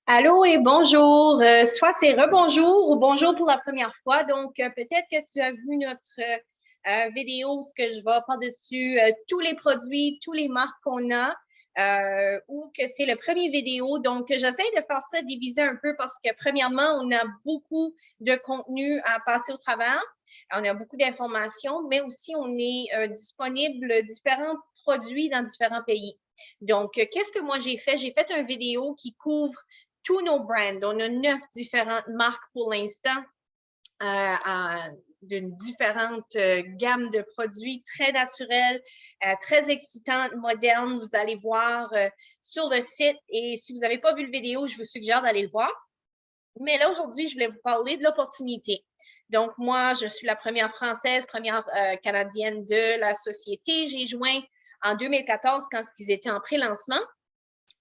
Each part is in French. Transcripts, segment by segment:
Allô et bonjour. Soit c'est rebonjour ou bonjour pour la première fois. Donc, peut-être que tu as vu notre vidéo, ce que je vais par-dessus tous les produits, tous les marques qu'on a, ou que c'est le premier vidéo. Donc, j'essaie de faire ça diviser un peu parce que, premièrement, on a beaucoup de contenu à passer au travers. On a beaucoup d'informations, mais aussi on est disponible différents produits dans différents pays. Donc, qu'est-ce que moi j'ai fait? J'ai fait une vidéo qui couvre tous nos brands. On a 9 différentes marques pour l'instant, d'une différente gamme de produits très naturels, très excitantes, modernes. Vous allez voir sur le site. Et si vous n'avez pas vu le vidéo, je vous suggère d'aller le voir. Mais là, aujourd'hui, je voulais vous parler de l'opportunité. Donc, moi, je suis la première Française, première Canadienne de la société. J'ai joint en 2014 quand ils étaient en pré-lancement.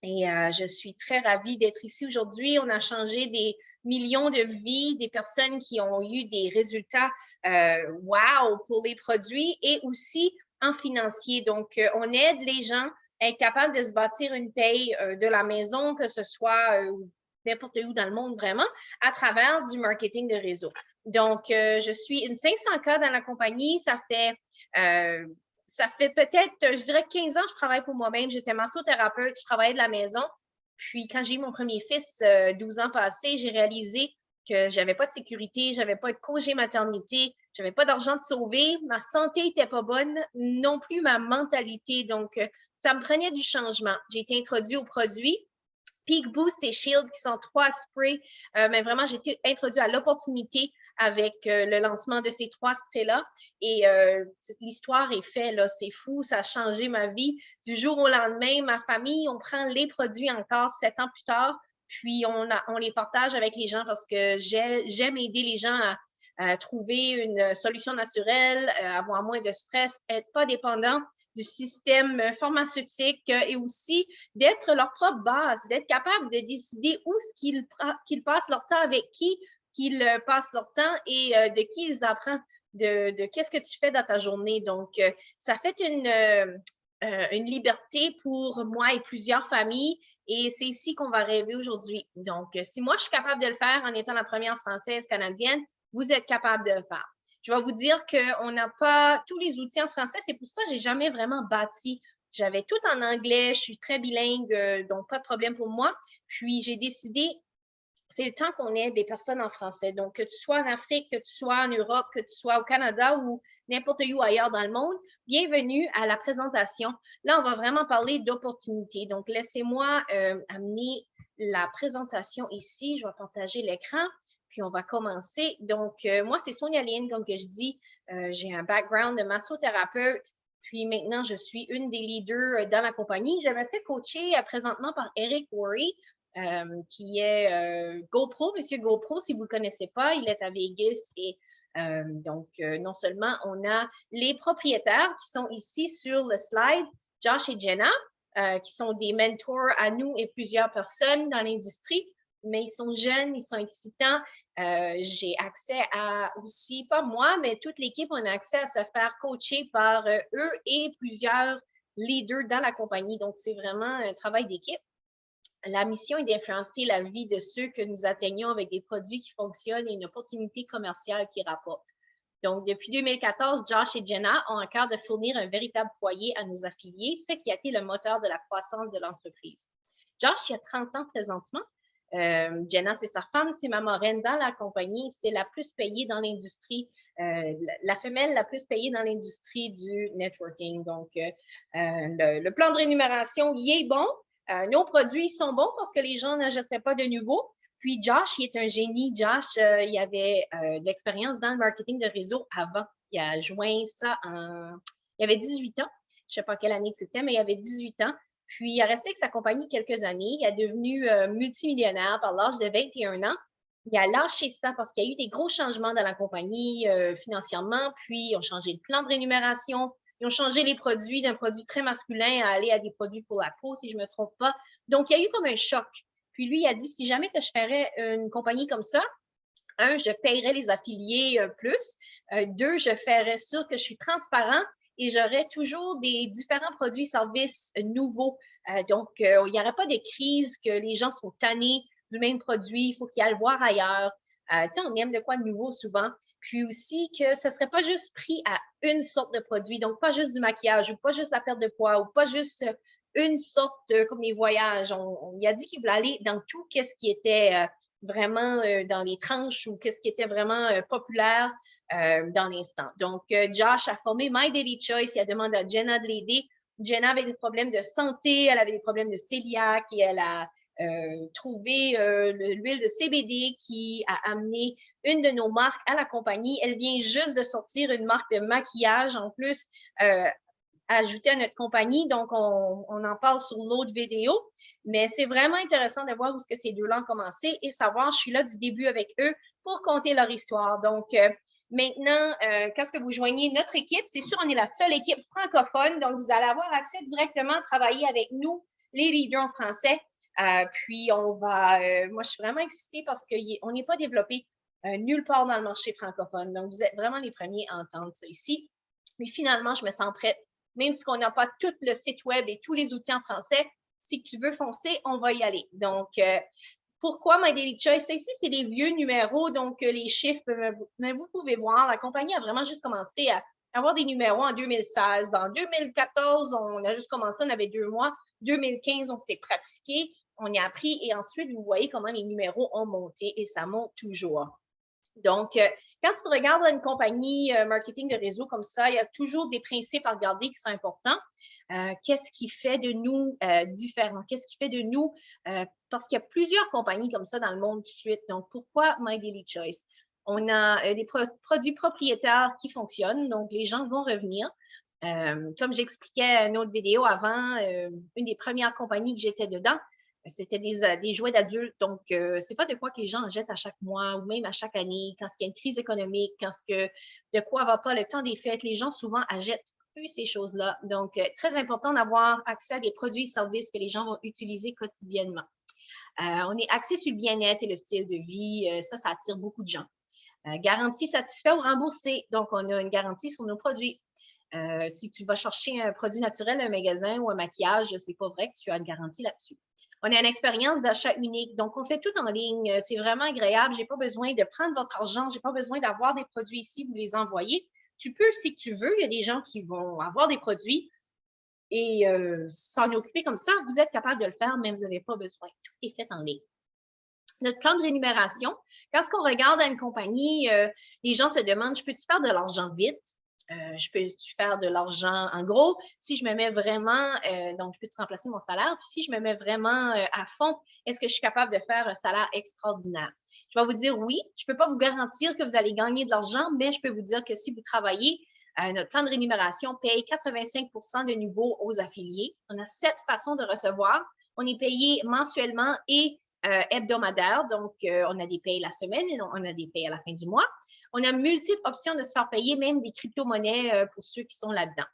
Et je suis très ravie d'être ici aujourd'hui. On a changé des millions de vies, des personnes qui ont eu des résultats wow pour les produits et aussi en financier. Donc, on aide les gens à être capables de se bâtir une paye de la maison, que ce soit n'importe où dans le monde vraiment, à travers du marketing de réseau. Donc, je suis une 500K dans la compagnie. Ça fait peut-être, je dirais, 15 ans que je travaille pour moi-même. J'étais massothérapeute, je travaillais de la maison. Puis, quand j'ai eu mon premier fils, 12 ans passés, j'ai réalisé que j'avais pas de sécurité, j'avais pas de congé maternité, j'avais pas d'argent de sauver, ma santé était pas bonne, non plus ma mentalité. Donc, ça me prenait du changement. J'ai été introduite aux produits Peak Boost et Shield, qui sont 3 sprays. Mais vraiment, j'ai été introduite à l'opportunité avec le lancement de ces 3 sprays-là. Et l'histoire est faite, là. C'est fou, ça a changé ma vie. Du jour au lendemain, ma famille, on prend les produits encore 7 ans plus tard, puis on les partage avec les gens parce que j'aime aider les gens à trouver une solution naturelle, avoir moins de stress, être pas dépendant du système pharmaceutique et aussi d'être leur propre base, d'être capable de décider où qu'ils passent leur temps, avec qui qu'ils passent leur temps et de qui ils apprennent, de qu'est-ce que tu fais dans ta journée. Donc, ça fait une liberté pour moi et plusieurs familles et c'est ici qu'on va rêver aujourd'hui. Donc, si moi, je suis capable de le faire en étant la première Française canadienne, vous êtes capable de le faire. Je vais vous dire qu'on n'a pas tous les outils en français. C'est pour ça que j'ai jamais vraiment bâti. J'avais tout en anglais. Je suis très bilingue, donc pas de problème pour moi. Puis j'ai décidé, c'est le temps qu'on ait des personnes en français. Donc, que tu sois en Afrique, que tu sois en Europe, que tu sois au Canada ou n'importe où ailleurs dans le monde, bienvenue à la présentation. Là, on va vraiment parler d'opportunités. Donc, laissez-moi amener la présentation ici. Je vais partager l'écran. Puis on va commencer. Donc, moi, c'est Sonia Lynn, comme que je dis. J'ai un background de massothérapeute. Puis maintenant, je suis une des leaders dans la compagnie. Je me fais coacher présentement par Eric Worry, qui est GoPro, Monsieur GoPro, si vous ne le connaissez pas, il est à Vegas et donc non seulement on a les propriétaires qui sont ici sur le slide, Josh et Jenna, qui sont des mentors à nous et plusieurs personnes dans l'industrie, mais ils sont jeunes, ils sont excitants. J'ai accès à aussi, pas moi, mais toute l'équipe, on a accès à se faire coacher par eux et plusieurs leaders dans la compagnie. Donc, c'est vraiment un travail d'équipe. La mission est d'influencer la vie de ceux que nous atteignons avec des produits qui fonctionnent et une opportunité commerciale qui rapporte. Donc, depuis 2014, Josh et Jenna ont à cœur de fournir un véritable foyer à nos affiliés, ce qui a été le moteur de la croissance de l'entreprise. Josh, il a 30 ans présentement. Jenna, c'est sa femme, c'est ma marraine dans la compagnie. C'est la plus payée dans l'industrie, la femelle la plus payée dans l'industrie du networking. Donc, le plan de rémunération, il est bon. Nos produits sont bons parce que les gens n'achèteraient pas de nouveau. Puis Josh, il est un génie. Josh, il avait de l'expérience dans le marketing de réseau avant. Il a joint ça Il avait 18 ans. Je ne sais pas quelle année c'était, mais il avait 18 ans. Puis il a resté avec sa compagnie quelques années. Il est devenu multimillionnaire par l'âge de 21 ans. Il a lâché ça parce qu'il y a eu des gros changements dans la compagnie financièrement. Puis ils ont changé le plan de rémunération. Ils ont changé les produits d'un produit très masculin à aller à des produits pour la peau, si je ne me trompe pas. Donc, il y a eu comme un choc. Puis lui, il a dit, si jamais que je ferais une compagnie comme ça, un, je paierais les affiliés plus. Deux, je ferais sûr que je suis transparent et j'aurais toujours des différents produits, services nouveaux. Donc, il n'y aurait pas de crise que les gens sont tannés. du même produit, il faut qu'ils aillent le voir ailleurs. On aime de quoi de nouveau souvent. Puis aussi que ce ne serait pas juste pris à une sorte de produit, donc pas juste du maquillage ou pas juste la perte de poids ou pas juste une sorte comme les voyages. On a dit qu'il voulait aller dans tout ce qui était vraiment dans les tranches ou qu'est-ce qui était vraiment populaire dans l'instant. Donc, Josh a formé My Daily Choice. Il a demandé à Jenna de l'aider. Jenna avait des problèmes de santé, elle avait des problèmes de cœliaque et elle a trouvé l'huile de CBD qui a amené une de nos marques à la compagnie. Elle vient juste de sortir une marque de maquillage en plus ajoutée à notre compagnie. Donc, on en parle sur l'autre vidéo. Mais c'est vraiment intéressant de voir où ce que ces deux-là ont commencé et savoir, je suis là du début avec eux pour compter leur histoire. Donc, maintenant, quand ce que vous joignez notre équipe, c'est sûr, on est la seule équipe francophone. Donc, vous allez avoir accès directement à travailler avec nous, les leaders en français. Puis, on va, moi, je suis vraiment excitée parce qu'on n'est pas développé nulle part dans le marché francophone. Donc, vous êtes vraiment les premiers à entendre ça ici. Mais finalement, je me sens prête. Même si on n'a pas tout le site web et tous les outils en français, si tu veux foncer, on va y aller. Donc, pourquoi My Daily Choice? Ici, c'est des vieux numéros, donc les chiffres, mais vous pouvez voir, la compagnie a vraiment juste commencé à avoir des numéros en 2016. En 2014, on a juste commencé, on avait 2 mois. 2015, on s'est pratiqué, on y a appris et ensuite, vous voyez comment les numéros ont monté et ça monte toujours. Donc, quand tu regardes une compagnie marketing de réseau comme ça, il y a toujours des principes à regarder qui sont importants. Qu'est-ce qui fait de nous différents? Qu'est-ce qui fait de nous, parce qu'il y a plusieurs compagnies comme ça dans le monde tout de suite. Donc, pourquoi My Daily Choice? On a des produits propriétaires qui fonctionnent, donc les gens vont revenir. Comme j'expliquais à une autre vidéo avant, une des premières compagnies que j'étais dedans, c'était des jouets d'adultes. Donc, c'est pas de quoi que les gens en jettent à chaque mois ou même à chaque année. Quand il y a une crise économique, quand de quoi va pas le temps des fêtes, les gens souvent achètent plus ces choses-là. Donc, très important d'avoir accès à des produits et services que les gens vont utiliser quotidiennement. On est axé sur le bien-être et le style de vie. Ça attire beaucoup de gens. Garantie satisfait ou remboursé. Donc, on a une garantie sur nos produits. Si tu vas chercher un produit naturel à un magasin ou un maquillage, c'est pas vrai que tu as une garantie là-dessus. On a une expérience d'achat unique, donc on fait tout en ligne. C'est vraiment agréable. Je n'ai pas besoin de prendre votre argent, je n'ai pas besoin d'avoir des produits ici, vous les envoyez. Tu peux, si tu veux, il y a des gens qui vont avoir des produits et s'en occuper comme ça. Vous êtes capable de le faire, mais vous n'avez pas besoin. Tout est fait en ligne. Notre plan de rémunération, quand on regarde à une compagnie, les gens se demandent, je peux-tu faire de l'argent vite? Je peux-tu faire de l'argent en gros? Si je me mets vraiment, donc je peux-tu remplacer mon salaire? Puis si je me mets vraiment à fond, est-ce que je suis capable de faire un salaire extraordinaire? Je vais vous dire oui. Je ne peux pas vous garantir que vous allez gagner de l'argent, mais je peux vous dire que si vous travaillez, notre plan de rémunération paye 85 de nouveau aux affiliés. On a 7 façons de recevoir. On est payé mensuellement et hebdomadaire. Donc, on a des payes la semaine et on a des payes à la fin du mois. On a multiples options de se faire payer, même des crypto-monnaies pour ceux qui sont là-dedans.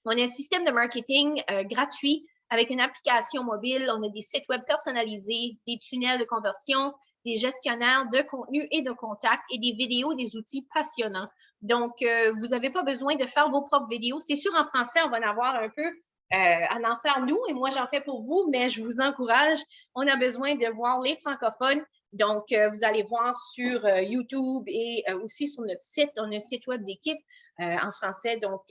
On a un système de marketing gratuit avec une application mobile. On a des sites web personnalisés, des tunnels de conversion, des gestionnaires de contenu et de contacts et des vidéos, des outils passionnants. Donc, vous n'avez pas besoin de faire vos propres vidéos. C'est sûr, en français, on va en avoir un peu à en faire nous, et moi, j'en fais pour vous, mais je vous encourage. On a besoin de voir les francophones. Donc, vous allez voir sur YouTube et aussi sur notre site. On a un site web d'équipe en français. Donc,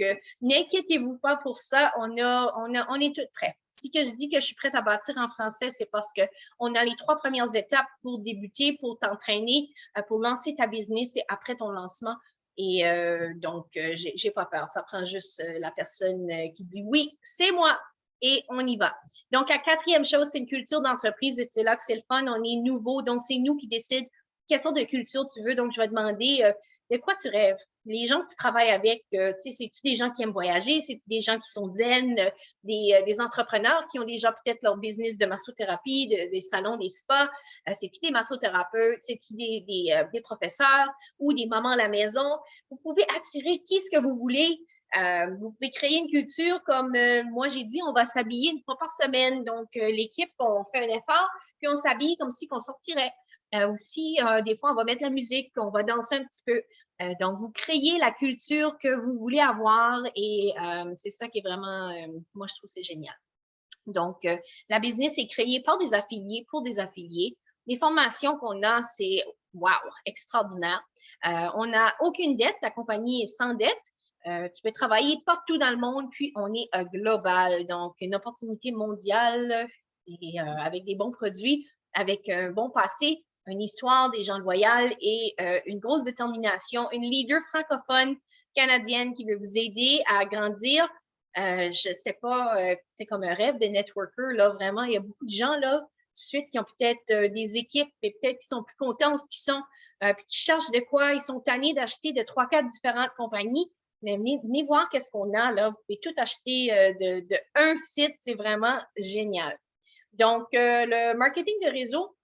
n'inquiétez-vous pas pour ça. On est toutes prêts. Si que je dis que je suis prête à bâtir en français, c'est parce qu'on a les 3 premières étapes pour débuter, pour t'entraîner, pour lancer ta business et après ton lancement. Et donc, j'ai pas peur. Ça prend juste la personne qui dit oui, c'est moi. Et on y va. Donc, la 4e chose, c'est une culture d'entreprise et c'est là que c'est le fun. On est nouveau, donc c'est nous qui décident quelle sorte de culture tu veux. Donc, je vais demander de quoi tu rêves. Les gens que tu travailles avec, c'est-tu des gens qui aiment voyager? C'est-tu des gens qui sont zen? Des entrepreneurs qui ont déjà peut-être leur business de massothérapie, des salons, des spas? C'est-tu des massothérapeutes? C'est-tu des professeurs ou des mamans à la maison? Vous pouvez attirer qui ce que vous voulez. Vous pouvez créer une culture comme moi j'ai dit, on va s'habiller 1 fois par semaine. Donc, l'équipe, on fait un effort, puis on s'habille comme si on sortirait. Aussi, des fois, on va mettre la musique, puis on va danser un petit peu. Donc, vous créez la culture que vous voulez avoir et c'est ça qui est vraiment, moi, je trouve c'est génial. Donc, la business est créée par des affiliés, pour des affiliés. Les formations qu'on a, c'est wow, extraordinaire. On n'a aucune dette, la compagnie est sans dette. Tu peux travailler partout dans le monde, puis on est global, donc une opportunité mondiale et avec des bons produits, avec un bon passé, une histoire, des gens loyaux et une grosse détermination, une leader francophone canadienne qui veut vous aider à grandir. Je ne sais pas, c'est comme un rêve de networker, là, vraiment, il y a beaucoup de gens, là, tout de suite, qui ont peut-être des équipes et peut-être qui sont plus contents de ce qu'ils sont, puis qui cherchent de quoi, ils sont tannés d'acheter de 3-4 différentes compagnies. Mais venez voir qu'est-ce qu'on a, là. Vous pouvez tout acheter de un site, c'est vraiment génial. Donc, le marketing de réseau,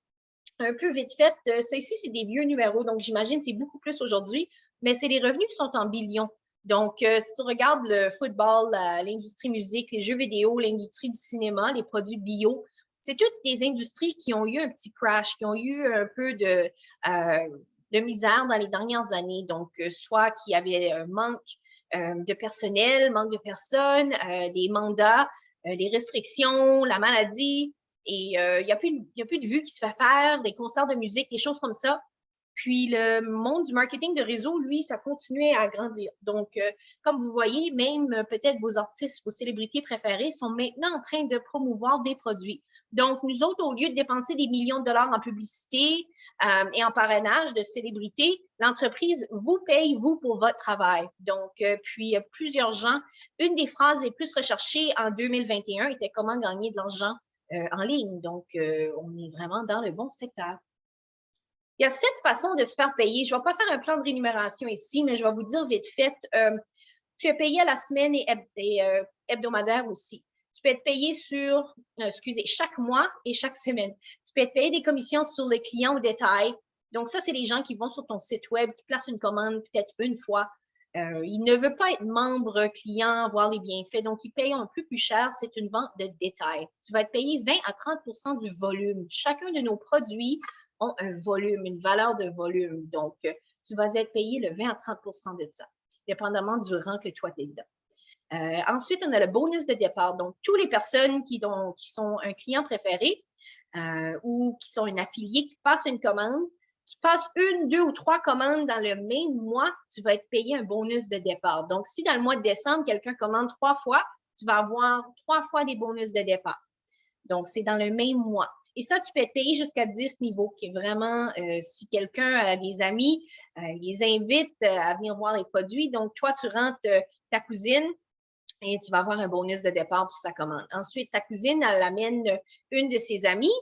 un peu vite fait, ça ici, c'est des vieux numéros, donc j'imagine que c'est beaucoup plus aujourd'hui, mais c'est les revenus qui sont en billions. Donc, si tu regardes le football, l'industrie musique, les jeux vidéo, l'industrie du cinéma, les produits bio, c'est toutes des industries qui ont eu un petit crash, qui ont eu un peu de misère dans les dernières années. Donc, soit qu'il y avait un manque de personnel, manque de personnes, des mandats, des restrictions, la maladie. Et il n'y a plus de vues qui se fait faire, des concerts de musique, des choses comme ça. Puis le monde du marketing de réseau, lui, ça continuait à grandir. Donc, comme vous voyez, même peut-être vos artistes, vos célébrités préférées sont maintenant en train de promouvoir des produits. Donc, nous autres, au lieu de dépenser des millions de dollars en publicité et en parrainage de célébrités, l'entreprise vous paye, vous, pour votre travail. Donc, puis plusieurs gens, une des phrases les plus recherchées en 2021 était comment gagner de l'argent en ligne. Donc, on est vraiment dans le bon secteur. Il y a 7 façons de se faire payer. Je ne vais pas faire un plan de rémunération ici, mais je vais vous dire vite fait, tu es payé à la semaine et hebdomadaire aussi. Tu peux être payé sur, chaque mois et chaque semaine. Tu peux être payé des commissions sur les clients au détail. Donc, ça, c'est les gens qui vont sur ton site web, qui placent une commande peut-être une fois. Ils ne veulent pas être membre client, voir les bienfaits. Donc, ils payent un peu plus cher. C'est une vente de détail. Tu vas être payé 20 à 30 du volume. Chacun de nos produits ont un volume, une valeur de volume. Donc, tu vas être payé le 20 à 30 de ça, dépendamment du rang que toi, tu es dedans. Ensuite, on a le bonus de départ. Donc, toutes les personnes qui sont un client préféré ou qui sont un affilié, qui passent une commande, qui passent 1, 2 ou 3 commandes dans le même mois, tu vas être payé un bonus de départ. Donc, si dans le mois de décembre, quelqu'un commande 3 fois, tu vas avoir 3 fois des bonus de départ. Donc, c'est dans le même mois. Et ça, tu peux être payé jusqu'à 10 niveaux, qui est vraiment, si quelqu'un a des amis, les invite à venir voir les produits. Donc, toi, tu rentres ta cousine et tu vas avoir un bonus de départ pour sa commande. Ensuite, ta cousine, elle amène une de ses amies.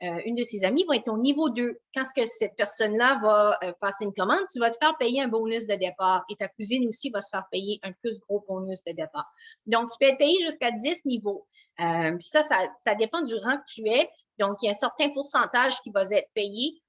Une de ses amies va être au niveau 2. Quand ce que cette personne-là va passer une commande, tu vas te faire payer un bonus de départ et ta cousine aussi va se faire payer un plus gros bonus de départ. Donc, tu peux être payé jusqu'à 10 niveaux. Puis ça dépend du rang que tu es. Donc, il y a un certain pourcentage qui va être payé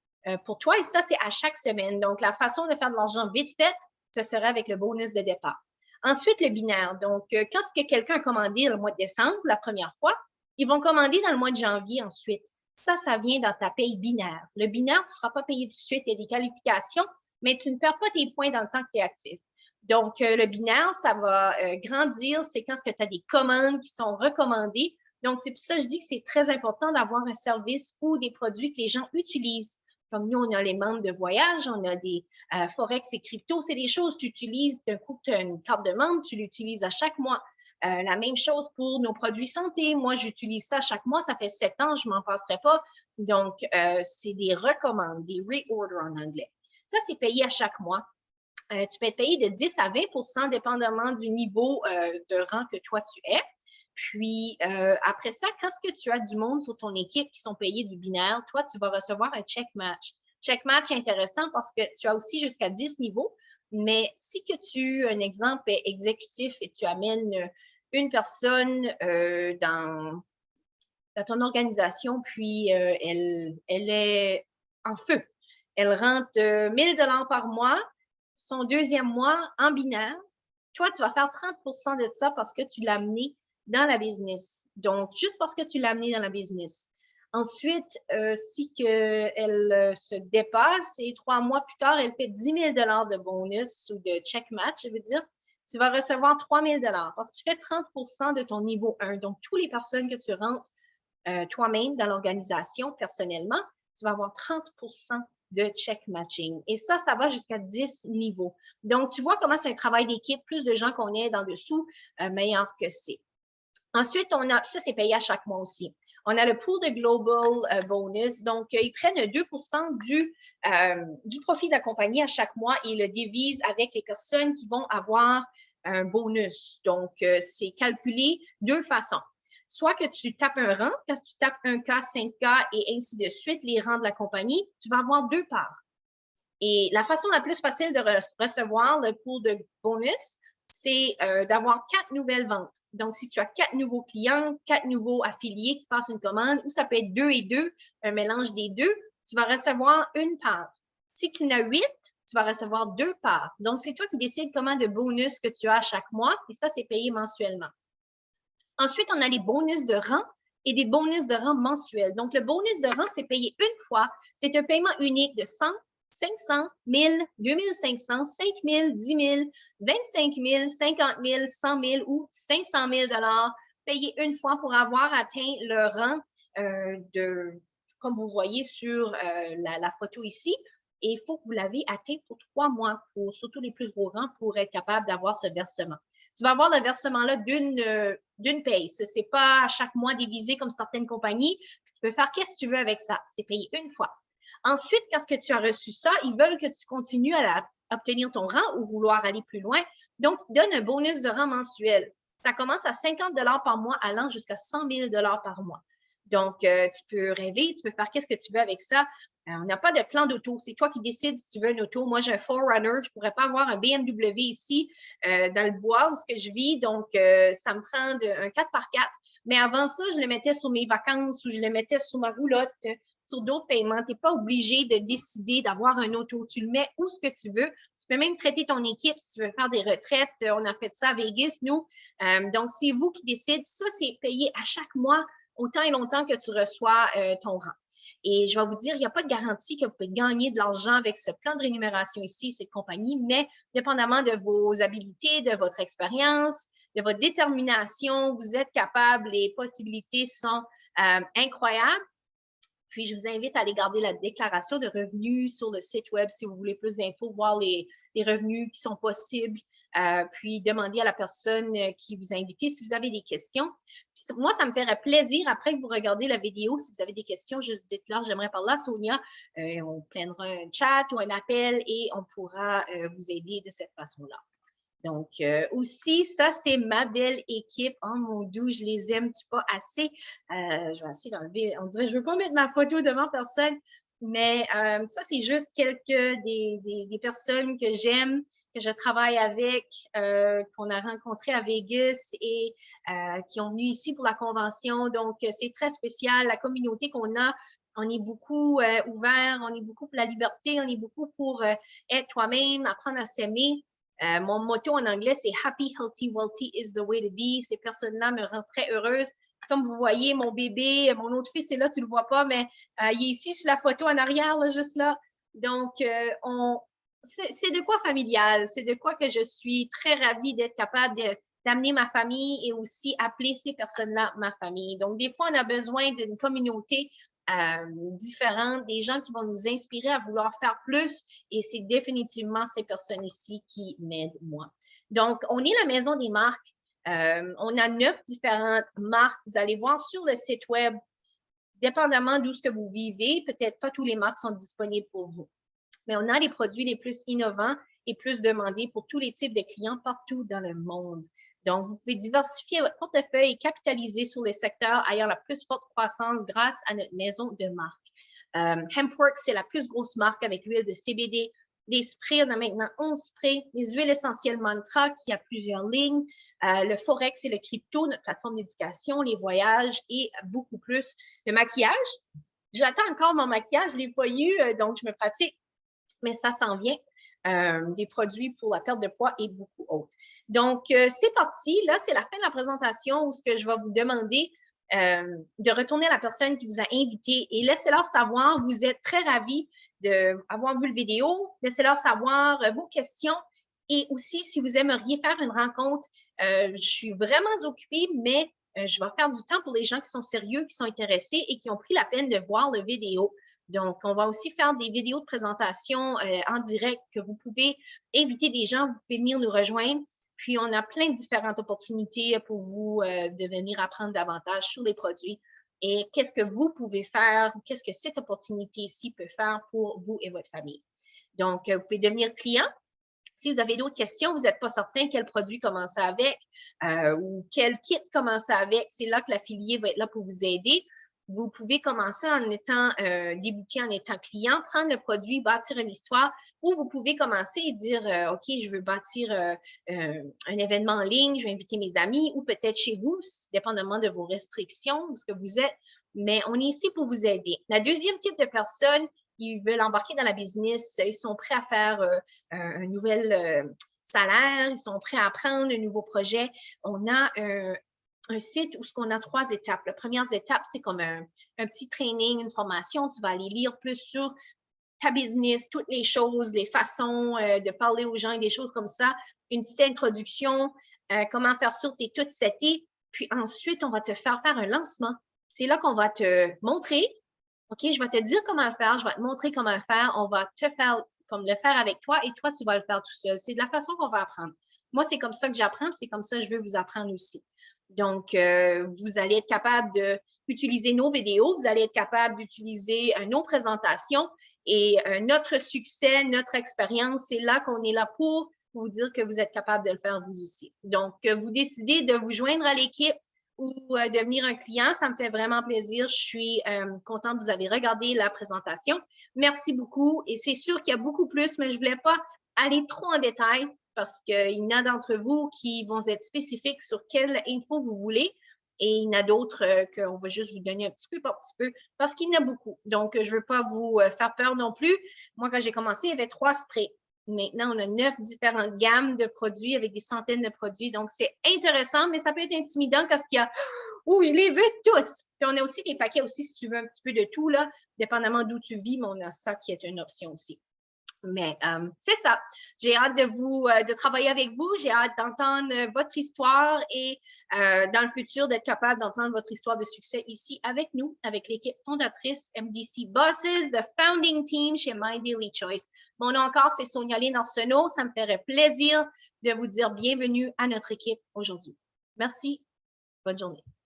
pour toi et ça, c'est à chaque semaine. Donc, la façon de faire de l'argent vite fait, ce serait avec le bonus de départ. Ensuite, le binaire. Donc, quand ce que quelqu'un a commandé le mois de décembre, la première fois, ils vont commander dans le mois de janvier ensuite. Ça vient dans ta paye binaire. Le binaire, tu ne seras pas payé tout de suite, il y a des qualifications, mais tu ne perds pas tes points dans le temps que tu es actif. Donc, le binaire, ça va grandir. C'est quand tu as des commandes qui sont recommandées. Donc, c'est pour ça que je dis que c'est très important d'avoir un service ou des produits que les gens utilisent. Comme nous, on a les membres de voyage, on a des Forex et crypto. C'est des choses que tu utilises d'un coup, tu as une carte de membre, tu l'utilises à chaque mois. La même chose pour nos produits santé. Moi, j'utilise ça chaque mois. Ça fait 7 ans, je ne m'en passerai pas. Donc, c'est des recommandes, des reorders en anglais. Ça, c'est payé à chaque mois. Tu peux être payé de 10 à 20 dépendamment du niveau de rang que toi, tu es. Puis, après ça, quand ce que tu as du monde sur ton équipe qui sont payés du binaire, toi, tu vas recevoir un check match. Check match est intéressant parce que tu as aussi jusqu'à 10 niveaux. Mais si que tu, un exemple, est exécutif et tu amènes une personne dans ton organisation, puis elle est en feu. Elle rentre 1000 $ par mois, son deuxième mois en binaire. Toi, tu vas faire 30 de ça parce que tu l'as amené dans la business. Donc, juste parce que tu l'as amené dans la business. Ensuite, si elle se dépasse et 3 mois plus tard, elle fait 10 000 $ de bonus ou de check match, je veux dire, tu vas recevoir 3 000 $ parce que tu fais 30 de ton niveau 1. Donc, toutes les personnes que tu rentres toi-même dans l'organisation personnellement, tu vas avoir 30 de check matching. Et ça va jusqu'à 10 niveaux. Donc, tu vois comment c'est un travail d'équipe. Plus de gens qu'on est dans dessous, meilleur que c'est. Ensuite, ça c'est payé à chaque mois aussi. On a le pool de Global Bonus. Donc, ils prennent 2 du profit de la compagnie à chaque mois et le divisent avec les personnes qui vont avoir un bonus. Donc, c'est calculé deux façons. Soit que tu tapes un rang, quand tu tapes 1K, 5K et ainsi de suite, les rangs de la compagnie, tu vas avoir 2 parts. Et la façon la plus facile de recevoir le pool de bonus, c'est d'avoir 4 nouvelles ventes. Donc, si tu as 4 nouveaux clients, 4 nouveaux affiliés qui passent une commande, ou ça peut être 2 et 2, un mélange des deux, tu vas recevoir une part. Si tu en as 8, tu vas recevoir 2 parts. Donc, c'est toi qui décides comment de bonus que tu as chaque mois, et ça, c'est payé mensuellement. Ensuite, on a les bonus de rang et des bonus de rang mensuels. Donc, le bonus de rang, c'est payé une fois. C'est un paiement unique de 100, 500, 1000, 2500, 5000, 10 000, 25 000, 50 000, 100 000 ou 500 000 payés une fois pour avoir atteint le rang comme vous voyez sur la photo ici. Et il faut que vous l'avez atteint pour 3 mois, surtout les plus gros rangs, pour être capable d'avoir ce versement. Tu vas avoir le versement-là d'une paye. Ce n'est pas à chaque mois divisé comme certaines compagnies. Tu peux faire qu'est-ce que tu veux avec ça. C'est payé une fois. Ensuite, quand tu as reçu ça, ils veulent que tu continues à obtenir ton rang ou vouloir aller plus loin. Donc, donne un bonus de rang mensuel. Ça commence à 50 par mois allant jusqu'à 100 000 par mois. Donc, tu peux rêver, tu peux faire qu'est-ce que tu veux avec ça. On n'a pas de plan d'auto. C'est toi qui décides si tu veux une auto. Moi, j'ai un 4Runner. Je ne pourrais pas avoir un BMW ici dans le bois où je vis. Donc, ça me prend un 4x4. Mais avant ça, je le mettais sur mes vacances ou je le mettais sur ma roulotte, sur d'autres paiements. Tu n'es pas obligé de décider d'avoir un auto. Tu le mets où ce que tu veux. Tu peux même traiter ton équipe si tu veux faire des retraites. On a fait ça à Vegas, nous. Donc, c'est vous qui décidez. Ça, c'est payé à chaque mois autant et longtemps que tu reçois ton rang. Et je vais vous dire, il n'y a pas de garantie que vous pouvez gagner de l'argent avec ce plan de rémunération ici, cette compagnie, mais dépendamment de vos habiletés, de votre expérience, de votre détermination, vous êtes capable, les possibilités sont incroyables. Puis, je vous invite à aller garder la déclaration de revenus sur le site web si vous voulez plus d'infos, voir les revenus qui sont possibles, puis demander à la personne qui vous a invité si vous avez des questions. Puis, moi, ça me ferait plaisir, après que vous regardez la vidéo, si vous avez des questions, juste dites-leur, j'aimerais parler à Sonia. On prendra un chat ou un appel et on pourra vous aider de cette façon-là. Donc, aussi, ça, c'est ma belle équipe. Oh mon Dieu, je les aime-tu pas assez? Je vais essayer d'enlever. On dirait, je ne veux pas mettre ma photo devant personne, mais ça, c'est juste quelques des personnes que j'aime, que je travaille avec, qu'on a rencontrées à Vegas et qui ont venu ici pour la convention. Donc, c'est très spécial. La communauté qu'on a, on est beaucoup ouvert, on est beaucoup pour la liberté, on est beaucoup pour être toi-même, apprendre à s'aimer. Mon motto en anglais, c'est Happy, Healthy, Wealthy is the way to be. Ces personnes-là me rendent très heureuse. Comme vous voyez, mon bébé, mon autre fils est là, tu ne le vois pas, mais il est ici sur la photo en arrière, là, juste là. Donc, c'est de quoi familial. C'est de quoi que je suis très ravie d'être capable d'amener ma famille et aussi appeler ces personnes-là ma famille. Donc, des fois, on a besoin d'une communauté différentes, des gens qui vont nous inspirer à vouloir faire plus et c'est définitivement ces personnes ici qui m'aident moi. Donc, on est la maison des marques. On a 9 différentes marques. Vous allez voir sur le site web, dépendamment d'où ce que vous vivez, peut-être pas tous les marques sont disponibles pour vous. Mais on a les produits les plus innovants et plus demandés pour tous les types de clients partout dans le monde. Donc, vous pouvez diversifier votre portefeuille et capitaliser sur les secteurs ayant la plus forte croissance grâce à notre maison de marque. Hempworks, c'est la plus grosse marque avec l'huile de CBD. Les sprays, on a maintenant 11 sprays. Les huiles essentielles Mantra, qui a plusieurs lignes. Le Forex et le crypto, notre plateforme d'éducation, les voyages et beaucoup plus. Le maquillage, j'attends encore mon maquillage, je ne l'ai pas eu, donc je me pratique, mais ça s'en vient. Des produits pour la perte de poids et beaucoup autres. Donc, c'est parti. Là, c'est la fin de la présentation où ce que je vais vous demander de retourner à la personne qui vous a invité et laissez-leur savoir, vous êtes très ravis d'avoir vu la vidéo, laissez-leur savoir vos questions et aussi si vous aimeriez faire une rencontre. Je suis vraiment occupée, mais je vais faire du temps pour les gens qui sont sérieux, qui sont intéressés et qui ont pris la peine de voir la vidéo. Donc, on va aussi faire des vidéos de présentation en direct que vous pouvez inviter des gens, vous pouvez venir nous rejoindre. Puis, on a plein de différentes opportunités pour vous de venir apprendre davantage sur les produits et qu'est-ce que vous pouvez faire, qu'est-ce que cette opportunité-ci peut faire pour vous et votre famille. Donc, vous pouvez devenir client. Si vous avez d'autres questions, vous n'êtes pas certain quel produit commencer avec ou quel kit commencer avec, c'est là que l'affilié va être là pour vous aider. Vous pouvez commencer en étant débuter en étant client, prendre le produit, bâtir une histoire, ou vous pouvez commencer et dire OK, je veux bâtir un événement en ligne, je vais inviter mes amis, ou peut-être chez vous, dépendamment de vos restrictions, de ce que vous êtes. Mais on est ici pour vous aider. La deuxième type de personne, ils veulent embarquer dans la business, ils sont prêts à faire un nouvel salaire, ils sont prêts à apprendre un nouveau projet. On a un site où on a 3 étapes. La première étape, c'est comme un petit training, une formation. Tu vas aller lire plus sur ta business, toutes les choses, les façons de parler aux gens et des choses comme ça. Une petite introduction, comment faire ça, tu es toute setée. Puis ensuite, on va te faire un lancement. C'est là qu'on va te montrer. OK, je vais te dire comment le faire, je vais te montrer comment le faire, on va te faire comme le faire avec toi et toi, tu vas le faire tout seul. C'est de la façon qu'on va apprendre. Moi, c'est comme ça que j'apprends, c'est comme ça que je veux vous apprendre aussi. Donc, vous allez être capable d'utiliser nos vidéos, vous allez être capable d'utiliser nos présentations et notre succès, notre expérience, c'est là qu'on est là pour vous dire que vous êtes capable de le faire vous aussi. Donc, vous décidez de vous joindre à l'équipe ou devenir un client, ça me fait vraiment plaisir. Je suis contente que vous avez regardé la présentation. Merci beaucoup. Et c'est sûr qu'il y a beaucoup plus, mais je ne voulais pas aller trop en détail parce qu'il y en a d'entre vous qui vont être spécifiques sur quelle info vous voulez. Et il y en a d'autres qu'on va juste vous donner un petit peu par petit peu parce qu'il y en a beaucoup. Donc, je ne veux pas vous faire peur non plus. Moi, quand j'ai commencé, il y avait 3 sprays. Maintenant, on a 9 différentes gammes de produits avec des centaines de produits. Donc, c'est intéressant, mais ça peut être intimidant parce qu'il y a « Ouh, je les veux tous! » Puis, on a aussi des paquets aussi, si tu veux un petit peu de tout, là, dépendamment d'où tu vis, mais on a ça qui est une option aussi. Mais c'est ça. J'ai hâte de travailler avec vous. J'ai hâte d'entendre votre histoire et dans le futur, d'être capable d'entendre votre histoire de succès ici avec nous, avec l'équipe fondatrice MDC Bosses, the founding team chez My Daily Choice. Mon nom encore, c'est Sonia-Lyne Arsenault. Ça me ferait plaisir de vous dire bienvenue à notre équipe aujourd'hui. Merci. Bonne journée.